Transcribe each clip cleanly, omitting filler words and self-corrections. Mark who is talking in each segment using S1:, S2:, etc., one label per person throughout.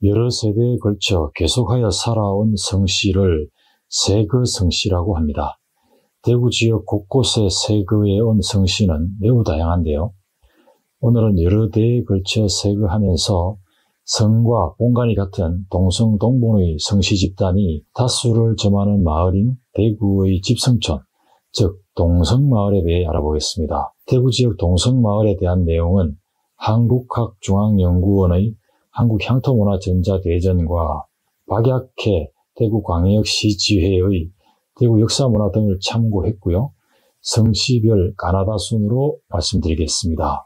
S1: 여러 세대에 걸쳐 계속하여 살아온 성씨를 세거 성씨라고 합니다. 대구 지역 곳곳에 세거해 온 성씨는 매우 다양한데요. 오늘은 여러 대에 걸쳐 세거하면서 성과 본관이 같은 동성동본의 성씨 집단이 다수를 점하는 마을인 대구의 집성촌, 즉 동성마을에 대해 알아보겠습니다. 대구 지역 동성마을에 대한 내용은 한국학중앙연구원의 한국향토문화전자대전과 박약회 대구광역시지회의 대구 역사문화 등을 참고했고요. 성씨별 가나다 순으로 말씀드리겠습니다.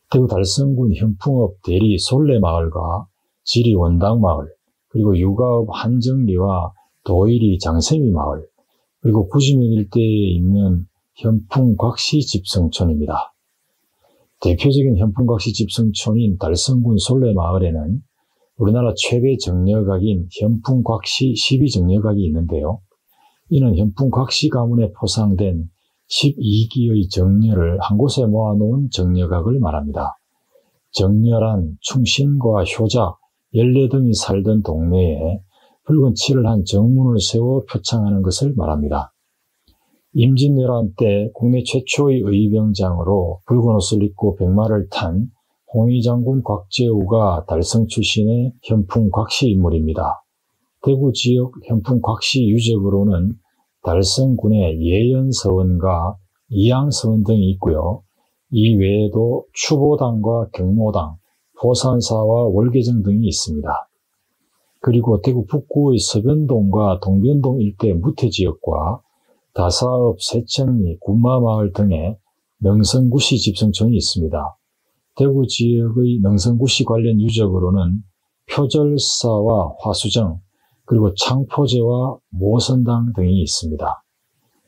S1: 대구 달성군 현풍읍 대리 솔레마을과 지리 원당마을, 그리고 유가읍 한정리와 도일이 장세미 마을, 그리고 구지면 일대에 있는 현풍곽씨 집성촌입니다. 대표적인 현풍곽씨 집성촌인 달성군 솔레마을에는 우리나라 최대 정려각인 현풍곽씨 12정려각이 있는데요. 이는 현풍곽씨 가문에 포상된 12기의 정려를 한 곳에 모아놓은 정려각을 말합니다. 정려란 충신과 효자, 연례 등이 살던 동네에 붉은 칠을 한 정문을 세워 표창하는 것을 말합니다. 임진왜란 때 국내 최초의 의병장으로 붉은 옷을 입고 백마를 탄 홍의장군 곽재우가 달성 출신의 현풍곽씨 인물입니다. 대구 지역 현풍곽씨 유적으로는 달성군의 예연서원과 이양서원 등이 있고요. 이 외에도 추보당과 경모당, 포산사와 월계정 등이 있습니다. 그리고 대구 북구의 서변동과 동변동 일대 무태지역과 다사읍, 세천리, 군마마을 등에 능성구씨 집성촌이 있습니다. 대구 지역의 능성구씨 관련 유적으로는 표절사와 화수정, 그리고 창포제와 모선당 등이 있습니다.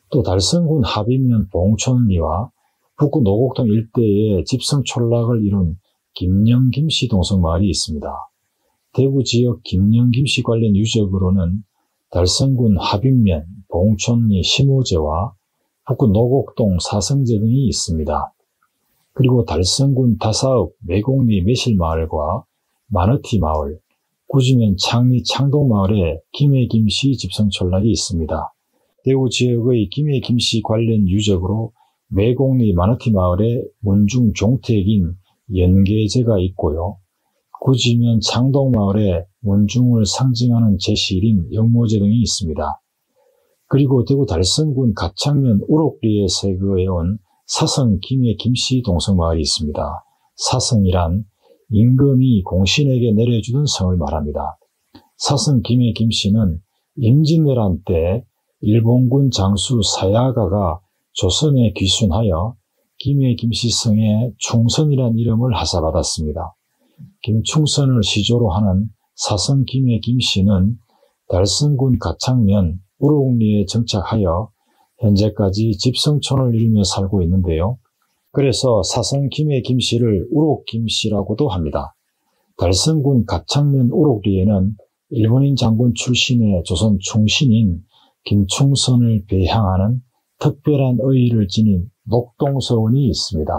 S1: 또 달성군 합인면 봉촌리와 북구 노곡동 일대에 집성촌락을 이룬 김영김씨 동성마을이 있습니다. 대구 지역 김영김씨 관련 유적으로는 달성군 합인면, 봉촌리 심호제와 북구 노곡동 사성제 등이 있습니다. 그리고 달성군 다사읍 매곡리 매실마을과 마너티 마을, 구지면 창리 창동마을에 김해김씨 집성촌락이 있습니다. 대구 지역의 김해김씨 관련 유적으로 매곡리 마너티 마을에 문중 종택인 연계제가 있고요. 구지면 창동마을에 문중을 상징하는 제실인 영모제 등이 있습니다. 그리고 대구 달성군 가창면 우록리에 세거해온 사성 김해김씨 동성마을이 있습니다. 사성이란 임금이 공신에게 내려주던 성을 말합니다. 사성 김해김씨는 임진왜란 때 일본군 장수 사야가가 조선에 귀순하여 김해김씨성에 충선이란 이름을 하사받았습니다. 김충선을 시조로 하는 사성 김해김씨는 달성군 가창면 우록리에 정착하여 현재까지 집성촌을 이루며 살고 있는데요. 그래서 사성 김해김씨를 우록김씨라고도 합니다. 달성군 가창면 우록리에는 일본인 장군 출신의 조선 충신인 김충선을 배향하는 특별한 의의를 지닌 녹동서원이 있습니다.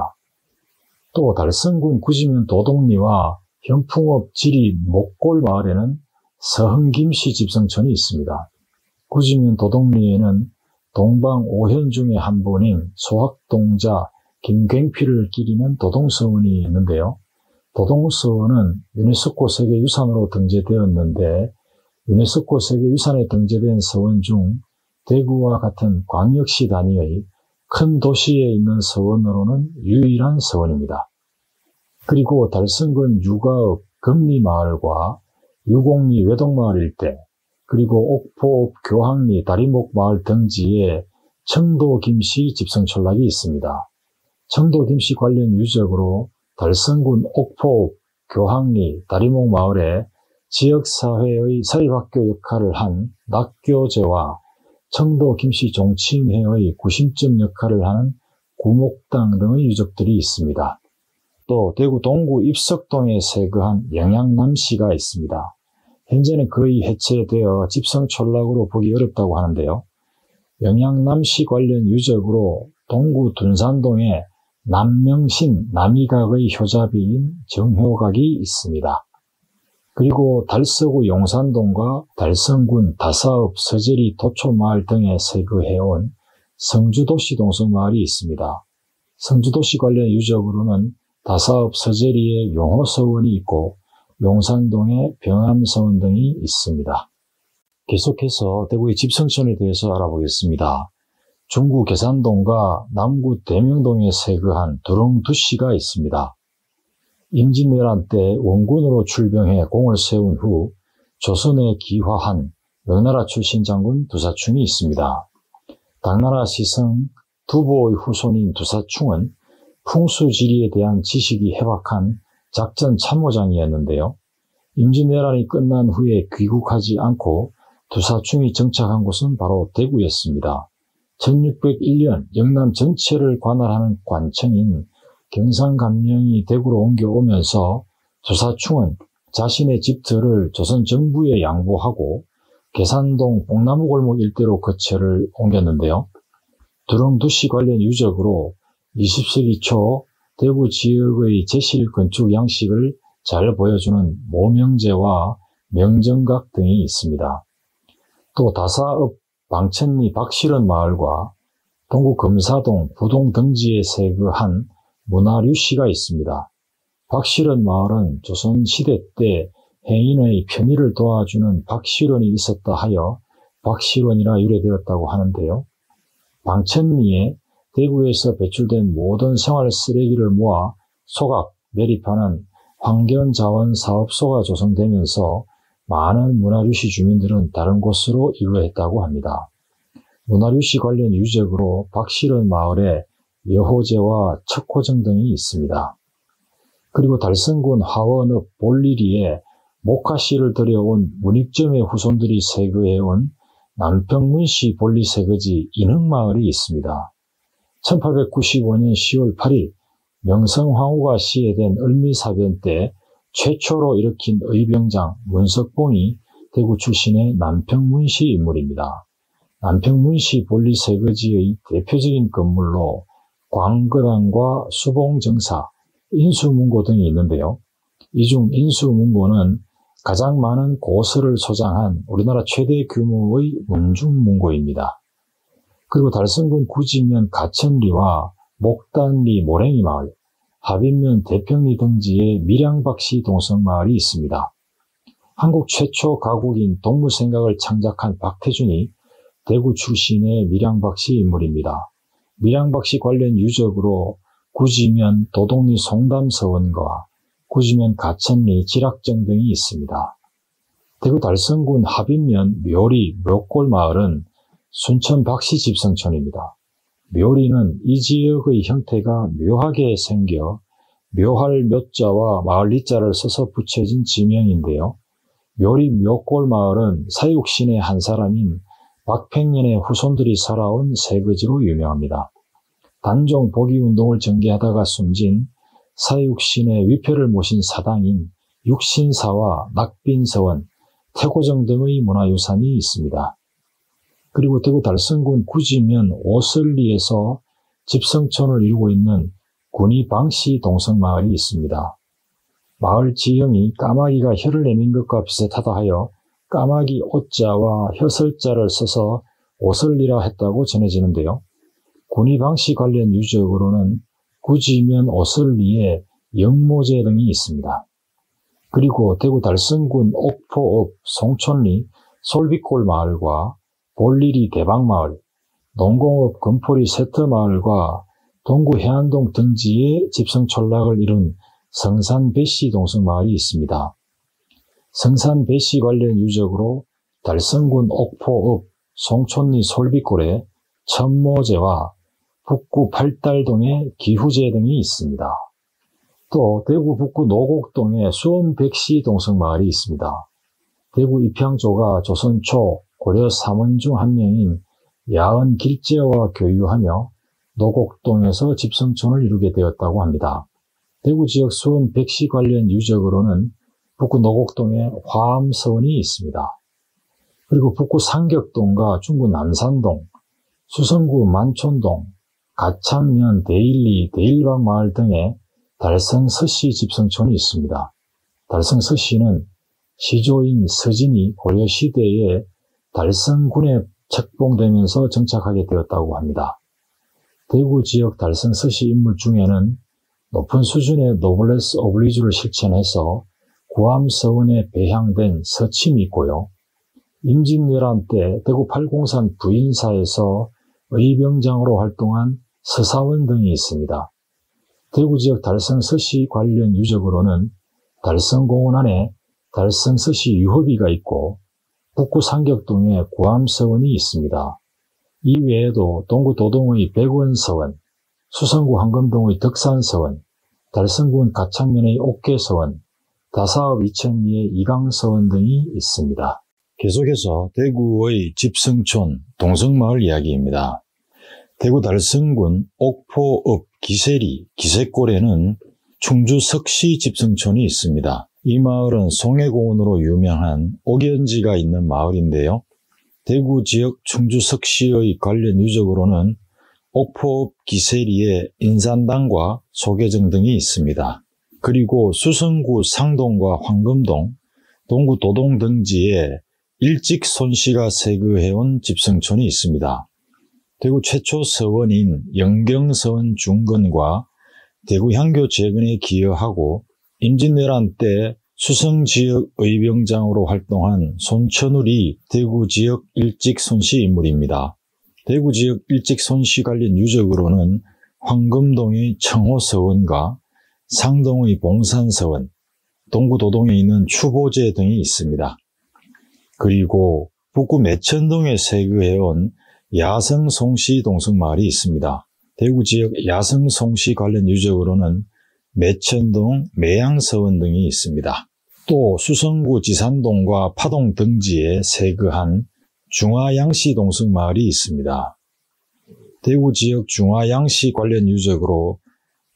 S1: 또 달성군 구지면 도동리와 현풍읍 지리 목골마을에는 서흥김씨 집성촌이 있습니다. 구지면 도동리에는 동방 5현 중의 한 분인 소학동자 김굉필을 기리는 도동서원이 있는데요. 도동서원은 유네스코 세계유산으로 등재되었는데 유네스코 세계유산에 등재된 서원 중 대구와 같은 광역시 단위의 큰 도시에 있는 서원으로는 유일한 서원입니다. 그리고 달성군 유가읍 금리마을과 유곡리 외동마을 일대, 그리고 옥포읍 교항리 다리목마을 등지에 청도김씨 집성촌락이 있습니다. 청도김씨 관련 유적으로 달성군 옥포읍 교항리 다리목마을에 지역사회의 사립학교 역할을 한 낙교제와 청도김씨 종친회의 구심점 역할을 하는 구목당 등의 유적들이 있습니다. 또 대구 동구 입석동에 세거한 영양남씨가 있습니다. 현재는 거의 해체되어 집성촌락으로 보기 어렵다고 하는데요. 영양남씨 관련 유적으로 동구 둔산동에 남명신 남이각의 효자비인 정효각이 있습니다. 그리고 달서구 용산동과 달성군 다사읍 서재리 도초마을 등에 세거해온 성주도시 동성마을이 있습니다. 성주도시 관련 유적으로는 다사읍 서재리에 용호서원이 있고 용산동에 병암서원 등이 있습니다. 계속해서 대구의 집성촌에 대해서 알아보겠습니다. 중구 계산동과 남구 대명동에 세거한 두렁두씨가 있습니다. 임진왜란 때 원군으로 출병해 공을 세운 후 조선에 기화한 명나라 출신 장군 두사충이 있습니다. 당나라 시성 두보의 후손인 두사충은 풍수지리에 대한 지식이 해박한 작전 참모장이었는데요. 임진왜란이 끝난 후에 귀국하지 않고 두사충이 정착한 곳은 바로 대구였습니다. 1601년 영남 전체를 관할하는 관청인 경상감령이 대구로 옮겨오면서 두사충은 자신의 집들을 조선 정부에 양보하고 계산동 봉나무골목 일대로 거처를 옮겼는데요. 두렁두씨 관련 유적으로 20세기 초 대구 지역의 제실 건축 양식을 잘 보여주는 모명제와 명정각 등이 있습니다. 또 다사읍 방천리 박실원 마을과 동구 금사동 부동 등지에 세거한 문화류씨가 있습니다. 박실원 마을은 조선시대 때 해인의 편의를 도와주는 박실원이 있었다 하여 박실원이라 유래되었다고 하는데요. 방천리에 대구에서 배출된 모든 생활 쓰레기를 모아 소각, 매립하는 환경자원사업소가 조성되면서 많은 문화류씨 주민들은 다른 곳으로 이주했다고 합니다. 문화류씨 관련 유적으로 박실원 마을에 여호제와 척호정 등이 있습니다. 그리고 달성군 하원읍 볼리리에 목화씨를 들여온 문익점의 후손들이 세거해온 남평문씨 볼리세거지 인흥마을이 있습니다. 1895년 10월 8일 명성황후가 시해된 을미사변 때 최초로 일으킨 의병장 문석봉이 대구 출신의 남평문씨 인물입니다. 남평문씨 볼리세거지의 대표적인 건물로 광거당과 수봉정사, 인수문고 등이 있는데요. 이 중 인수문고는 가장 많은 고서를 소장한 우리나라 최대 규모의 문중문고입니다. 그리고 달성군 구지면 가천리와 목단리 모랭이 마을, 하빈면 대평리 등지에 밀양박씨 동성마을이 있습니다. 한국 최초 가국인 동물생각을 창작한 박태준이 대구 출신의 밀양박씨 인물입니다. 밀양박씨 관련 유적으로 구지면 도동리 송담서원과 구지면 가천리 지락정 등이 있습니다. 대구 달성군 하빈면 묘리 묘골마을은 순천 박씨 집성촌입니다. 묘리는 이 지역의 형태가 묘하게 생겨 묘할 묘자와 마을 리자를 써서 붙여진 지명인데요. 묘리 묘골마을은 사육신의 한 사람인 박팽년의 후손들이 살아온 세거지로 유명합니다. 단종 복위운동을 전개하다가 숨진 사육신의 위패를 모신 사당인 육신사와 낙빈서원, 태고정 등의 문화유산이 있습니다. 그리고 대구 달성군 구지면 오설리에서 집성촌을 이루고 있는 군위방씨 동성마을이 있습니다. 마을 지형이 까마귀가 혀를 내민 것과 비슷하다 하여 까마귀 오자와 혀설자를 써서 오설리라 했다고 전해지는데요. 군위방씨 관련 유적으로는 구지면 오설리에 영모제 등이 있습니다. 그리고 대구 달성군 옥포읍 송촌리 솔빛골 마을과 볼리리 대방마을, 농공읍 금포리 세터마을과 동구 해안동 등지에 집성촌락을 이룬 성산배씨 동성마을이 있습니다. 성산배씨 관련 유적으로 달성군 옥포읍 송촌리 솔빛골에 천모제와 북구 팔달동에 기후제 등이 있습니다. 또 대구 북구 노곡동에 수원백씨 동성마을이 있습니다. 대구 입향조가 조선 초 고려 3원 중 한 명인 야은 길제와 교유하며 노곡동에서 집성촌을 이루게 되었다고 합니다. 대구 지역 수원백씨 관련 유적으로는 북구 노곡동에 화암서원이 있습니다. 그리고 북구 상격동과 중구 남산동, 수성구 만촌동, 가창면 대일리, 대일방 마을 등에 달성서씨 집성촌이 있습니다. 달성서씨는 시조인 서진이 고려시대에 달성군에 책봉되면서 정착하게 되었다고 합니다. 대구 지역 달성 서씨 인물 중에는 높은 수준의 노블레스 오블리주를 실천해서 구암서원에 배향된 서침이 있고요. 임진왜란 때 대구 팔공산 부인사에서 의병장으로 활동한 서사원 등이 있습니다. 대구 지역 달성 서씨 관련 유적으로는 달성공원 안에 달성 서씨 유허비가 있고 북구 상격동에 구암서원이 있습니다. 이 외에도 동구 도동의 백원서원, 수성구 황금동의 덕산서원, 달성군 가창면의 옥계서원, 다사읍 이천리의 이강서원 등이 있습니다. 계속해서 대구의 집성촌 동성마을 이야기입니다. 대구 달성군 옥포읍 기세리 기세골에는 충주 석시 집성촌이 있습니다. 이 마을은 송해공원으로 유명한 옥연지가 있는 마을인데요. 대구 지역 충주 석시의 관련 유적으로는 옥포읍 기세리에 인산당과 소계정 등이 있습니다. 그리고 수성구 상동과 황금동, 동구 도동 등지에 일찍 손씨가 세그해온 집성촌이 있습니다. 대구 최초 서원인 영경서원 중건과 대구 향교 재건에 기여하고 임진왜란 때 수성지역 의병장으로 활동한 손천울이 대구 지역 일찍 손씨 인물입니다. 대구 지역 일찍 손씨 관련 유적으로는 황금동의 청호서원과 상동의 봉산서원, 동구 도동에 있는 추보제 등이 있습니다. 그리고 북구 매천동에 세그해온 야성송씨 동성마을이 있습니다. 대구 지역 야성송씨 관련 유적으로는 매천동, 매양서원 등이 있습니다. 또 수성구 지산동과 파동 등지에 세그한 중화양씨 동성마을이 있습니다. 대구 지역 중화양씨 관련 유적으로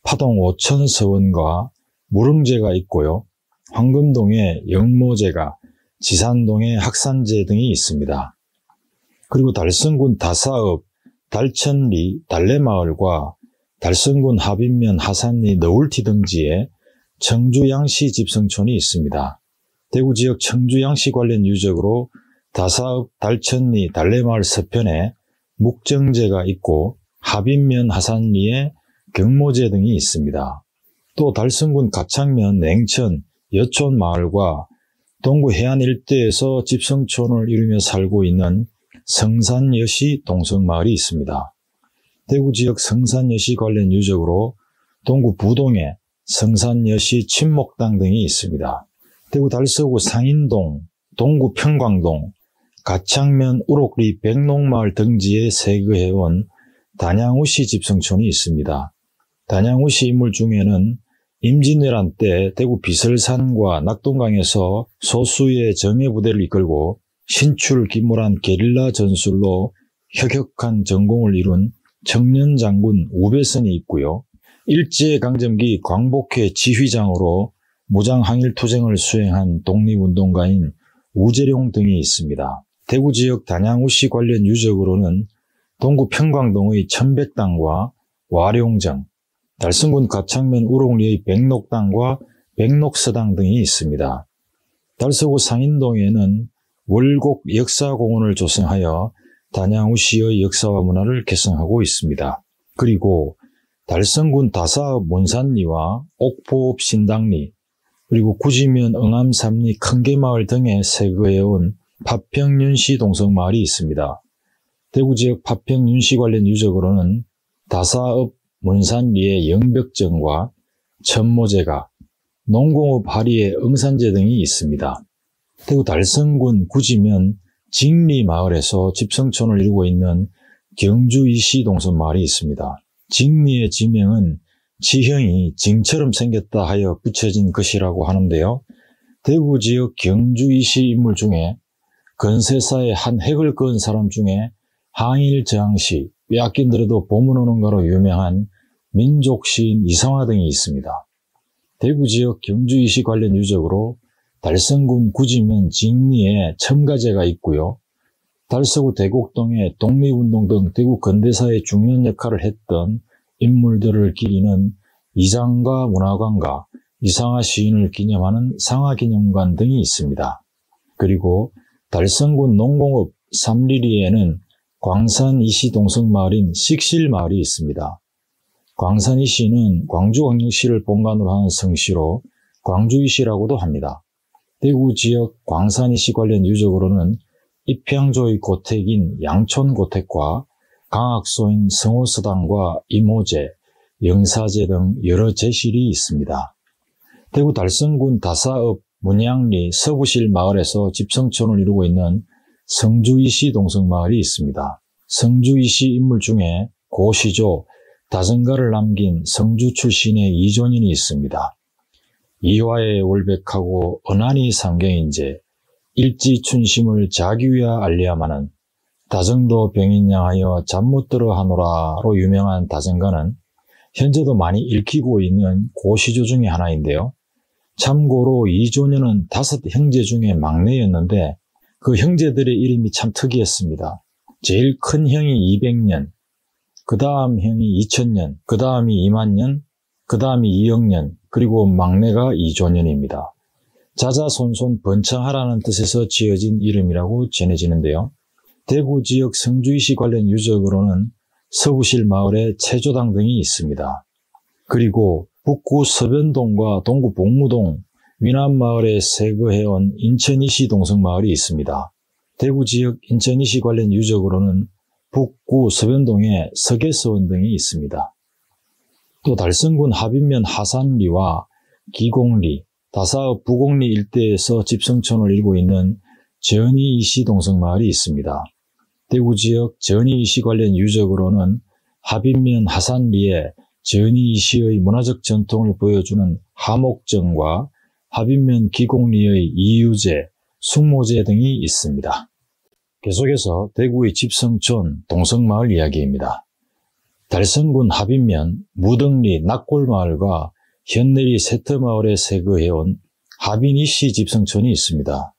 S1: 파동 오천서원과 무릉제가 있고요. 황금동에 영모제가, 지산동에 학산제 등이 있습니다. 그리고 달성군 다사읍, 달천리, 달래마을과 달성군 하빈면 하산리 너울티 등지에 청주양씨 집성촌이 있습니다. 대구 지역 청주양씨 관련 유적으로 다사읍, 달천리, 달래마을 서편에 묵정제가 있고 하빈면 하산리에 경모제 등이 있습니다. 또 달성군 가창면, 냉천, 여촌마을과 동구 해안 일대에서 집성촌을 이루며 살고 있는 성산여시 동성마을이 있습니다. 대구 지역 성산여시 관련 유적으로 동구 부동에 성산여시 친목당 등이 있습니다. 대구 달서구 상인동, 동구 평광동, 가창면 우록리 백록마을 등지에 세그해온 단양우씨 집성촌이 있습니다. 단양우씨 인물 중에는 임진왜란 때 대구 비설산과 낙동강에서 소수의 정예부대를 이끌고 신출기몰한 게릴라 전술로 혁혁한 전공을 이룬 청년장군 우배선이 있고요. 일제강점기 광복회 지휘장으로 무장항일투쟁을 수행한 독립운동가인 우재룡 등이 있습니다. 대구 지역 단양우씨 관련 유적으로는 동구 평광동의 천백당과 와룡정, 달성군 가창면 우롱리의 백록당과 백록서당 등이 있습니다. 달서구 상인동에는 월곡 역사공원을 조성하여 단양우씨의 역사와 문화를 개성하고 있습니다. 그리고 달성군 다사읍 몬산리와 옥포읍 신당리, 그리고 구지면 응암삼리 큰개마을 등에 세그해온 파평윤씨 동성마을이 있습니다. 대구 지역 파평윤씨 관련 유적으로는 다사읍 문산리의 영벽정과 천모제가, 농공읍 하리의 응산제 등이 있습니다. 대구 달성군 구지면 직리마을에서 집성촌을 이루고 있는 경주이씨 동성마을이 있습니다. 직리의 지명은 지형이 징처럼 생겼다 하여 붙여진 것이라고 하는데요. 대구 지역 경주이씨 인물 중에 건세사의 한 획을 그은 사람 중에 항일저항시, 빼앗긴 들어도 보문 오는가로 유명한 민족시인 이성화 등이 있습니다. 대구 지역 경주이씨 관련 유적으로 달성군 구지면 직리에 첨가제가 있고요. 달서구 대곡동에 독립운동 등 대구 근대사의 중요한 역할을 했던 인물들을 기리는 이장가 문화관과 이상화 시인을 기념하는 상화기념관 등이 있습니다. 그리고 달성군 농공읍 삼리리에는 광산 이시 동성마을인 식실마을이 있습니다. 광산 이시는 광주광역시를 본관으로 하는 성시로 광주이시라고도 합니다. 대구 지역 광산 이시 관련 유적으로는 입향조의 고택인 양촌고택과 강학소인 성호서당과 이모제, 영사제 등 여러 제실이 있습니다. 대구 달성군 다사읍 문양리 서부실 마을에서 집성촌을 이루고 있는 성주이시 동성마을이 있습니다. 성주이시 인물 중에 고시조, 다정가를 남긴 성주 출신의 이존인이 있습니다. 이화에 월백하고 은한이 상경인제, 일지춘심을 자기위하 알리야마는 다정도 병인양하여 잠 못 들어 하노라로 유명한 다정가는 현재도 많이 읽히고 있는 고시조 중의 하나인데요. 참고로 이존현은 5 형제 중에 막내였는데 그 형제들의 이름이 참 특이했습니다. 제일 큰 형이 200년, 그 다음 형이 2000년, 그 다음이 2만년, 그 다음이 2억년, 그리고 막내가 이존현입니다. 자자손손 번창하라는 뜻에서 지어진 이름이라고 전해지는데요. 대구 지역 성주이시 관련 유적으로는 서부실 마을에 체조당 등이 있습니다. 그리고 북구 서변동과 동구 복무동, 위남마을에 세거해온 인천이시 동성마을이 있습니다. 대구 지역 인천이시 관련 유적으로는 북구 서변동에 석회서원 등이 있습니다. 또 달성군 하빈면 하산리와 기공리, 다사읍 부곡리 일대에서 집성촌을 이루고 있는 전이이시 동성마을이 있습니다. 대구 지역 전이이시 관련 유적으로는 하빈면 하산리에 전이이시의 문화적 전통을 보여주는 하목정과 하빈면 기공리의 이유제, 숙모제 등이 있습니다. 계속해서 대구의 집성촌 동성마을 이야기입니다. 달성군 하빈면 무등리 낙골마을과 현내리 세터마을에 세거해온 하빈이시 집성촌이 있습니다.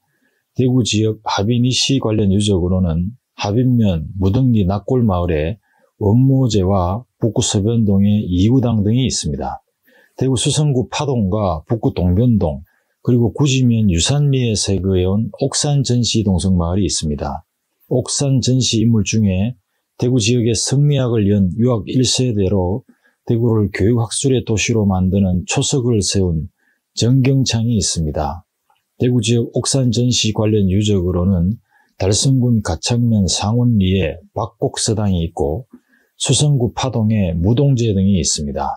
S1: 대구 지역 하빈이시 관련 유적으로는 하빈면 무등리 낙골마을에 원모제와 북구 서변동에 이구당 등이 있습니다. 대구 수성구 파동과 북구 동변동, 그리고 구지면 유산리에 세거해온 옥산전시 동성마을이 있습니다. 옥산전시 인물 중에 대구 지역의 성리학을 연 유학 1세대로 대구를 교육학술의 도시로 만드는 초석을 세운 정경창이 있습니다. 대구 지역 옥산전시 관련 유적으로는 달성군 가창면 상원리에 박곡서당이 있고 수성구 파동에 무동제 등이 있습니다.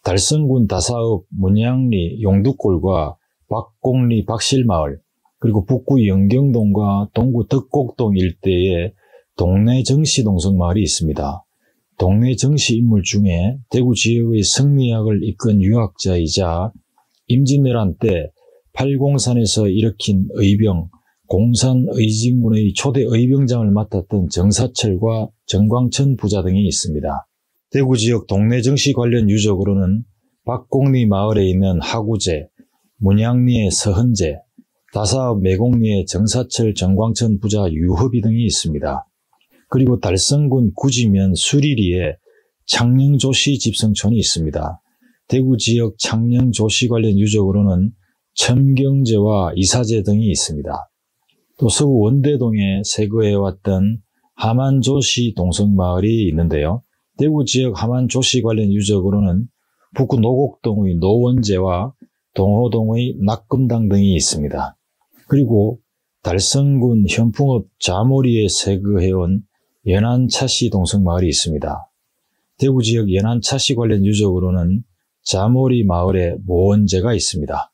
S1: 달성군 다사읍 문양리 용두골과 박곡리 박실마을, 그리고 북구 영경동과 동구 덕곡동 일대에 동래정시 동성마을이 있습니다. 동래정시 인물 중에 대구 지역의 성리학을 이끈 유학자이자 임진왜란 때 팔공산에서 일으킨 의병, 공산의진군의 초대 의병장을 맡았던 정사철과 정광천 부자 등이 있습니다. 대구 지역 동래정시 관련 유적으로는 박곡리 마을에 있는 하구제, 문양리의 서헌제, 다사읍 매곡리의 정사철 정광천 부자 유허비 등이 있습니다. 그리고 달성군 구지면 수리리에 창녕조시 집성촌이 있습니다. 대구 지역 창녕조시 관련 유적으로는 첨경제와 이사제 등이 있습니다. 또 서구 원대동에 세거해왔던 하만조시 동성마을이 있는데요. 대구 지역 하만조시 관련 유적으로는 북구 노곡동의 노원제와 동호동의 낙금당 등이 있습니다. 그리고 달성군 현풍읍 자모리에 세거해온 연안차시 동성마을이 있습니다. 대구 지역 연안차시 관련 유적으로는 자모리 마을에 모원제가 있습니다.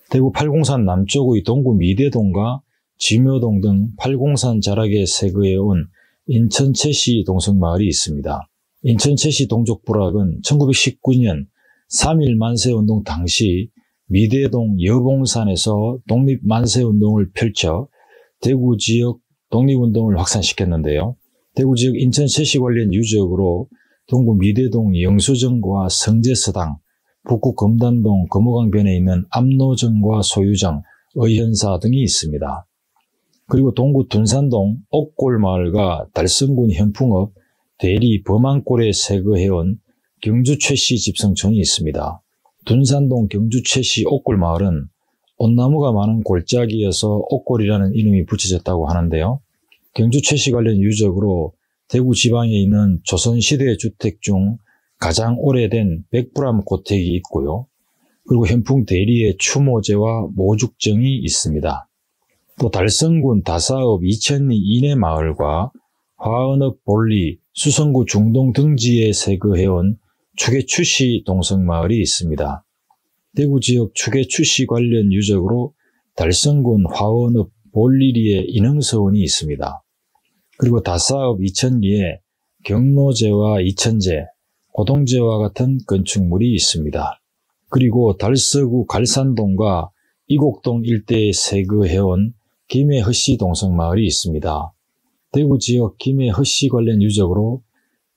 S1: 대구 팔공산 남쪽의 동구 미대동과 지묘동 등 팔공산 자락에 세거해온 인천채시 동성마을이 있습니다. 인천채시 동족부락은 1919년 3.1 만세운동 당시 미대동 여봉산에서 독립만세운동을 펼쳐 대구 지역 독립운동을 확산시켰는데요. 대구 지역 인천채시 관련 유적으로 동구 미대동 영수정과 성제서당, 북구 검단동 금호강변에 있는 압로정과 소유정, 의현사 등이 있습니다. 그리고 동구 둔산동 옥골마을과 달성군 현풍읍 대리 범안골에 세거해온 경주최씨 집성촌이 있습니다. 둔산동 경주 최씨 옥골마을은 온나무가 많은 골짜기여서 옥골이라는 이름이 붙여졌다고 하는데요. 경주 최씨 관련 유적으로 대구 지방에 있는 조선시대 주택 중 가장 오래된 백불암 고택이 있고요. 그리고 현풍 대리에 추모제와 모죽정이 있습니다. 또 달성군 다사읍 이천리 이내 마을과 화언읍 볼리, 수성구 중동 등지에 세거해온 추계추씨 동성마을이 있습니다. 대구 지역 추계추씨 관련 유적으로 달성군 화언읍 볼리리에 인흥서원이 있습니다. 그리고 다사읍 이천리에 경로제와 이천제, 고동제와 같은 건축물이 있습니다. 그리고 달서구 갈산동과 이곡동 일대에 세거해온 김해허씨 동성마을이 있습니다. 대구 지역 김해허씨 관련 유적으로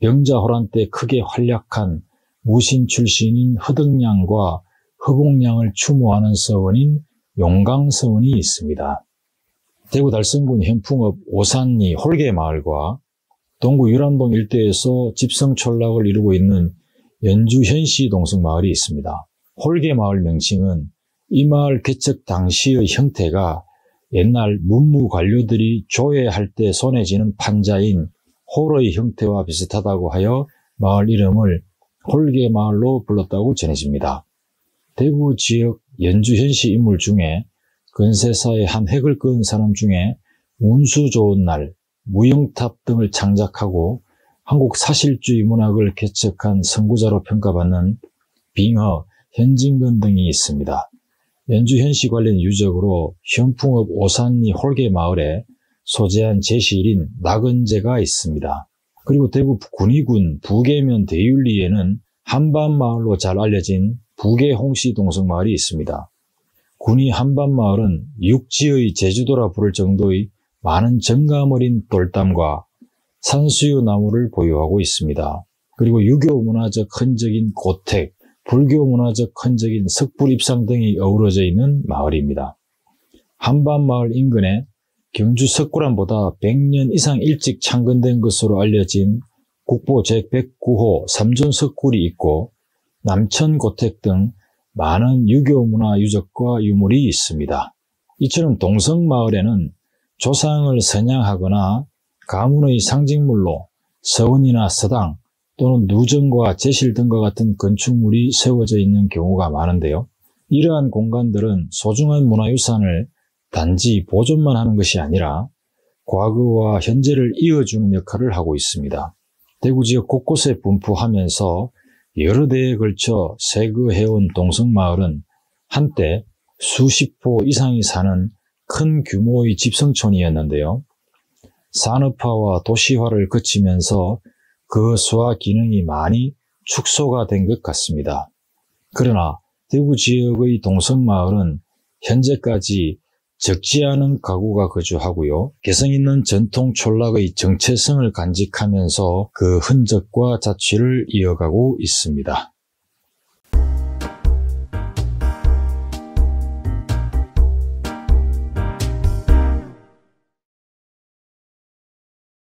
S1: 병자호란 때 크게 활약한 무신 출신인 허덕량과 허봉량을 추모하는 서원인 용강서원이 있습니다. 대구 달성군 현풍읍 오산리 홀개마을과 동구 유람동 일대에서 집성촌락을 이루고 있는 연주현씨 동성마을이 있습니다. 홀개마을 명칭은 이 마을 개척 당시의 형태가 옛날 문무 관료들이 조회할 때 손에 쥐는 판자인 홀의 형태와 비슷하다고 하여 마을 이름을 홀개마을로 불렀다고 전해집니다. 대구 지역 연주현씨 인물 중에 근세사의 한 획을 그은 사람 중에 운수 좋은 날, 무영탑 등을 창작하고 한국 사실주의 문학을 개척한 선구자로 평가받는 빙하, 현진건 등이 있습니다. 연주현씨 관련 유적으로 현풍읍 오산리 홀개마을에 소재한 제시일인 낙은제가 있습니다. 그리고 대구 군위군 부계면 대율리에는 한밤마을로 잘 알려진 부계홍씨 동성마을이 있습니다. 군위 한밤마을은 육지의 제주도라 부를 정도의 많은 정감 어린 돌담과 산수유 나무를 보유하고 있습니다. 그리고 유교 문화적 흔적인 고택, 불교 문화적 흔적인 석불입상 등이 어우러져 있는 마을입니다. 한밤마을 인근에 경주 석굴암보다 100년 이상 일찍 창건된 것으로 알려진 국보 제109호 삼존석굴이 있고 남천고택 등 많은 유교 문화 유적과 유물이 있습니다. 이처럼 동성마을에는 조상을 선양하거나 가문의 상징물로 서원이나 서당 또는 누정과 제실 등과 같은 건축물이 세워져 있는 경우가 많은데요. 이러한 공간들은 소중한 문화유산을 단지 보존만 하는 것이 아니라 과거와 현재를 이어주는 역할을 하고 있습니다. 대구 지역 곳곳에 분포하면서 여러 대에 걸쳐 세거해온 동성마을은 한때 수십 호 이상이 사는 큰 규모의 집성촌이었는데요. 산업화와 도시화를 거치면서 그 수와 기능이 많이 축소가 된 것 같습니다. 그러나 대구 지역의 동성마을은 현재까지 적지 않은 가구가 거주하고요. 개성 있는 전통 촌락의 정체성을 간직하면서 그 흔적과 자취를 이어가고 있습니다.